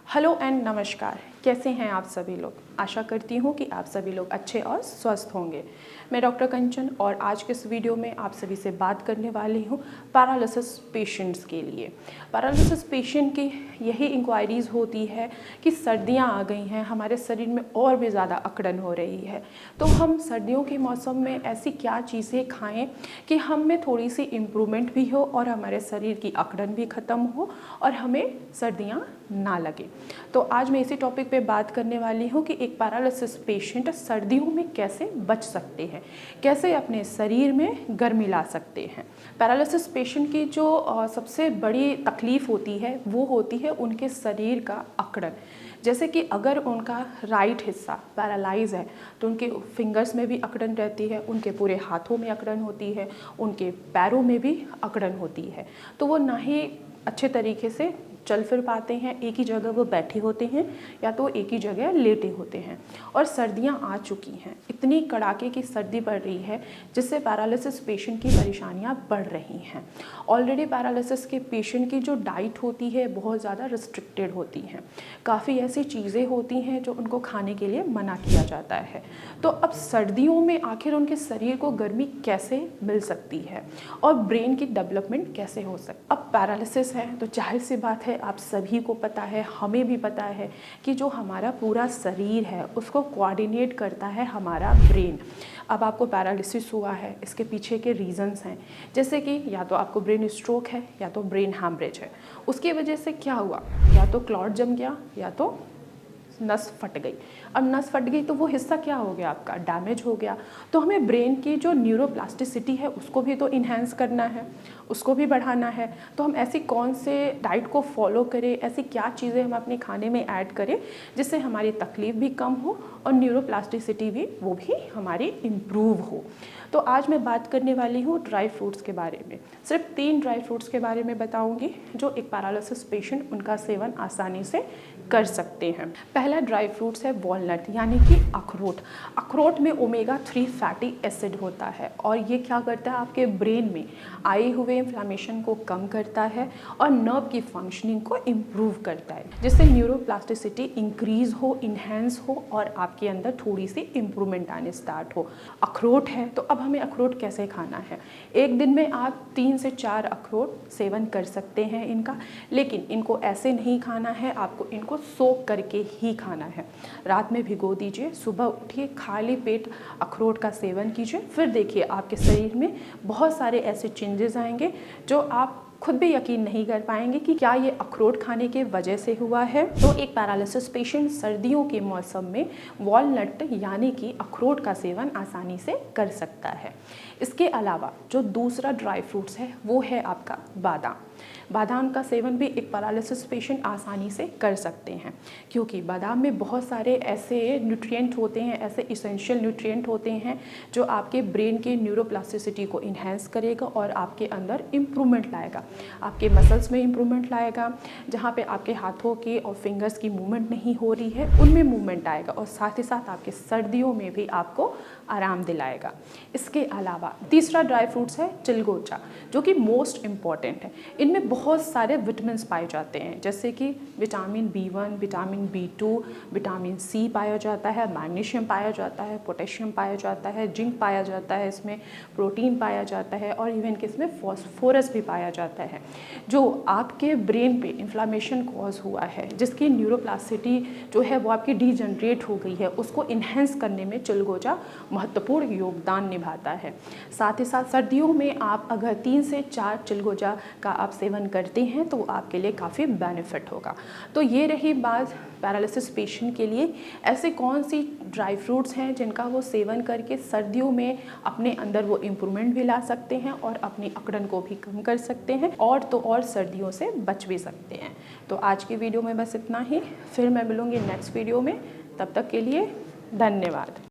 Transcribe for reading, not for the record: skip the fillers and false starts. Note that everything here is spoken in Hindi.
हेलो एंड नमस्कार। कैसे हैं आप सभी लोग? आशा करती हूँ कि आप सभी लोग अच्छे और स्वस्थ होंगे। मैं डॉक्टर कंचन और आज के इस वीडियो में आप सभी से बात करने वाली हूँ पैरालिसिस पेशेंट्स के लिए। पैरालिसिस पेशेंट की यही इंक्वायरीज़ होती है कि सर्दियाँ आ गई हैं, हमारे शरीर में और भी ज़्यादा अकड़न हो रही है, तो हम सर्दियों के मौसम में ऐसी क्या चीज़ें खाएँ कि हम में थोड़ी सी इम्प्रूवमेंट भी हो और हमारे शरीर की अकड़न भी ख़त्म हो और हमें सर्दियाँ ना लगे। तो आज मैं इसी टॉपिक पे बात करने वाली हूँ कि एक पैरालिसिस पेशेंट सर्दियों में कैसे बच सकते हैं, कैसे अपने शरीर में गर्मी ला सकते हैं। पैरालिसिस पेशेंट की जो सबसे बड़ी तकलीफ़ होती है वो होती है उनके शरीर का अकड़न। जैसे कि अगर उनका राइट हिस्सा पैरालाइज है तो उनके फिंगर्स में भी अकड़न रहती है, उनके पूरे हाथों में अकड़न होती है, उनके पैरों में भी अकड़न होती है। तो वो ना ही अच्छे तरीके से चल फिर पाते हैं, एक ही जगह वो बैठे होते हैं या तो एक ही जगह लेटे होते हैं। और सर्दियां आ चुकी हैं, इतनी कड़ाके की सर्दी पड़ रही है जिससे पैरालिसिस पेशेंट की परेशानियां बढ़ रही हैं। ऑलरेडी पैरालिसिस के पेशेंट की जो डाइट होती है बहुत ज़्यादा रिस्ट्रिक्टेड होती हैं, काफ़ी ऐसी चीज़ें होती हैं जो उनको खाने के लिए मना किया जाता है। तो अब सर्दियों में आखिर उनके शरीर को गर्मी कैसे मिल सकती है और ब्रेन की डेवलपमेंट कैसे हो सकती है। अब पैरालिसिस है तो जाहिर सी बात है, आप सभी को पता है, हमें भी पता है कि जो हमारा पूरा शरीर है उसको कोऑर्डिनेट करता है हमारा ब्रेन। अब आपको पैरालिसिस हुआ है, इसके पीछे के रीज़न्स हैं, जैसे कि या तो आपको ब्रेन स्ट्रोक है या तो ब्रेन हैमरेज है। उसकी वजह से क्या हुआ, या तो क्लॉट जम गया या तो नस फट गई। अब नस फट गई तो वो हिस्सा क्या हो गया, आपका डैमेज हो गया। तो हमें ब्रेन की जो न्यूरोप्लास्टिसिटी है उसको भी तो इन्हेंस करना है, उसको भी बढ़ाना है। तो हम ऐसी कौन से डाइट को फॉलो करें, ऐसी क्या चीज़ें हम अपने खाने में ऐड करें जिससे हमारी तकलीफ़ भी कम हो और न्यूरोप्लास्टिसिटी भी वो भी हमारी इम्प्रूव हो। तो आज मैं बात करने वाली हूँ ड्राई फ्रूट्स के बारे में। सिर्फ 3 ड्राई फ्रूट्स के बारे में बताऊँगी जो एक पैरालिसिस पेशेंट उनका सेवन आसानी से कर सकते हैं। पहला ड्राई फ्रूट्स है वॉलनट, यानी कि अखरोट। अखरोट में ओमेगा 3 फैटी एसिड होता है और ये क्या करता है, आपके ब्रेन में आए हुए इन्फ्लेमेशन को कम करता है और नर्व की फंक्शनिंग को इम्प्रूव करता है, जिससे न्यूरोप्लास्टिसिटी इंक्रीज हो, इन्हेंस हो और आपके अंदर थोड़ी सी इम्प्रूवमेंट आने स्टार्ट हो। अखरोट है तो अब हमें अखरोट कैसे खाना है। एक दिन में आप 3 से 4 अखरोट सेवन कर सकते हैं इनका, लेकिन इनको ऐसे नहीं खाना है, आपको इनको सोक करके ही खाना है। रात में भिगो दीजिए, सुबह उठिए, खाली पेट अखरोट का सेवन कीजिए, फिर देखिए आपके शरीर में बहुत सारे ऐसे चेंजेस आएंगे जो आप खुद भी यकीन नहीं कर पाएंगे कि क्या ये अखरोट खाने के वजह से हुआ है। तो एक पैरालिसिस पेशेंट सर्दियों के मौसम में वॉलनट यानी कि अखरोट का सेवन आसानी से कर सकता है। इसके अलावा जो दूसरा ड्राई फ्रूट्स है वो है आपका बादाम। बादाम का सेवन भी एक पैरालिसिस पेशेंट आसानी से कर सकते हैं, क्योंकि बादाम में बहुत सारे ऐसे न्यूट्रिएंट होते हैं, ऐसे इसेंशियल न्यूट्रिएंट होते हैं जो आपके ब्रेन के न्यूरोप्लास्टिसिटी को इन्हेंस करेगा और आपके अंदर इम्प्रूवमेंट लाएगा, आपके मसल्स में इम्प्रूवमेंट लाएगा। जहाँ पे आपके हाथों के और फिंगर्स की मूवमेंट नहीं हो रही है उनमें मूवमेंट आएगा और साथ ही साथ आपके सर्दियों में भी आपको आराम दिलाएगा। इसके अलावा तीसरा ड्राई फ्रूट्स है चिलगोजा, जो कि मोस्ट इम्पॉर्टेंट है। इनमें बहुत सारे विटामिन्स पाए जाते हैं, जैसे कि vitamin B1, vitamin B2, vitamin C पाया जाता है, मैग्नीशियम पाया जाता है, पोटेशियम पाया जाता है, जिंक पाया जाता है, इसमें प्रोटीन पाया जाता है और इवन कि इसमें फॉस्फोरस भी पाया जाता है, जो आपके ब्रेन पे इन्फ्लामेशन कॉज हुआ है, जिसकी न्यूरोप्लास्टिसिटी जो है वो आपकी डीजनरेट हो गई है, उसको इन्हेंस करने में चिलगोजा महत्वपूर्ण योगदान निभाता है। साथ ही साथ सर्दियों में आप अगर 3 से 4 चिलगोजा का आप सेवन करते हैं तो आपके लिए काफ़ी बेनिफिट होगा। तो ये रही बात पैरालिसिस पेशेंट के लिए ऐसे कौन सी ड्राई फ्रूट्स हैं जिनका वो सेवन करके सर्दियों में अपने अंदर वो इम्प्रूवमेंट भी ला सकते हैं और अपनी अकड़न को भी कम कर सकते हैं और तो और सर्दियों से बच भी सकते हैं। तो आज की वीडियो में बस इतना ही, फिर मैं मिलूँगी नेक्स्ट वीडियो में। तब तक के लिए धन्यवाद।